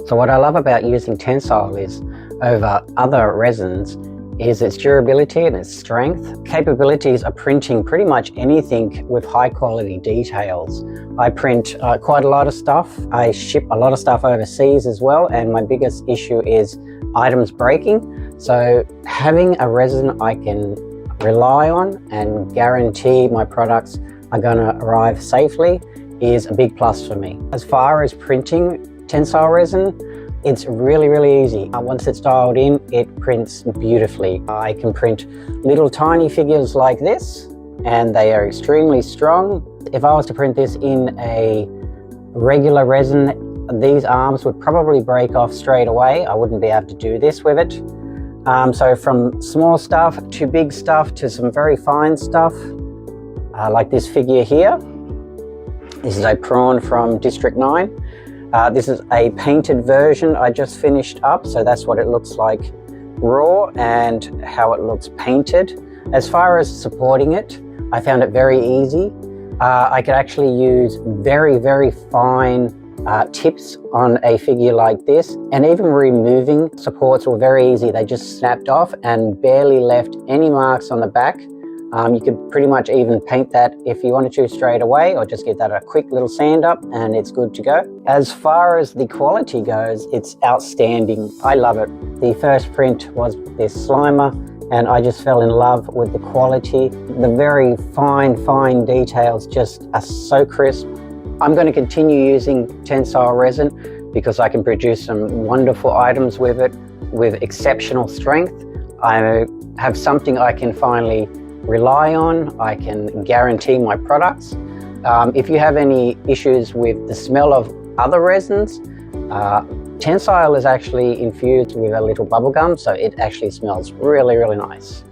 So what I love about using Tensile is over other resins is its durability and its strength. Capabilities of printing pretty much anything with high quality details. I print quite a lot of stuff. I ship a lot of stuff overseas as well, and my biggest issue is items breaking. So having a resin I can rely on and guarantee my products are going to arrive safely is a big plus for me. As far as printing Tensile resin, it's really easy. Once it's dialed in, it prints beautifully. I can print little tiny figures like this, and they are extremely strong. If I was to print this in a regular resin, these arms would probably break off straight away. I wouldn't be able to do this with it. So from small stuff to big stuff to some very fine stuff, like this figure here. This is a prawn from District 9. This is a painted version I just finished up, so that's what it looks like raw and how it looks painted. As far as supporting it, I found it very easy. I could actually use very fine tips on a figure like this, and even removing supports were very easy. They just snapped off and barely left any marks on the back. You could pretty much even paint that if you wanted to straight away, or just give that a quick little sand up and it's good to go. As far as the quality goes, it's outstanding. I love it. The first print was this Slimer, and I just fell in love with the quality. The very fine details just are so crisp. I'm going to continue using Tensile resin because I can produce some wonderful items with it with exceptional strength. I have something I can finally rely on. I can guarantee my products. If you have any issues with the smell of other resins, Tensile is actually infused with a little bubble gum, so it actually smells really nice.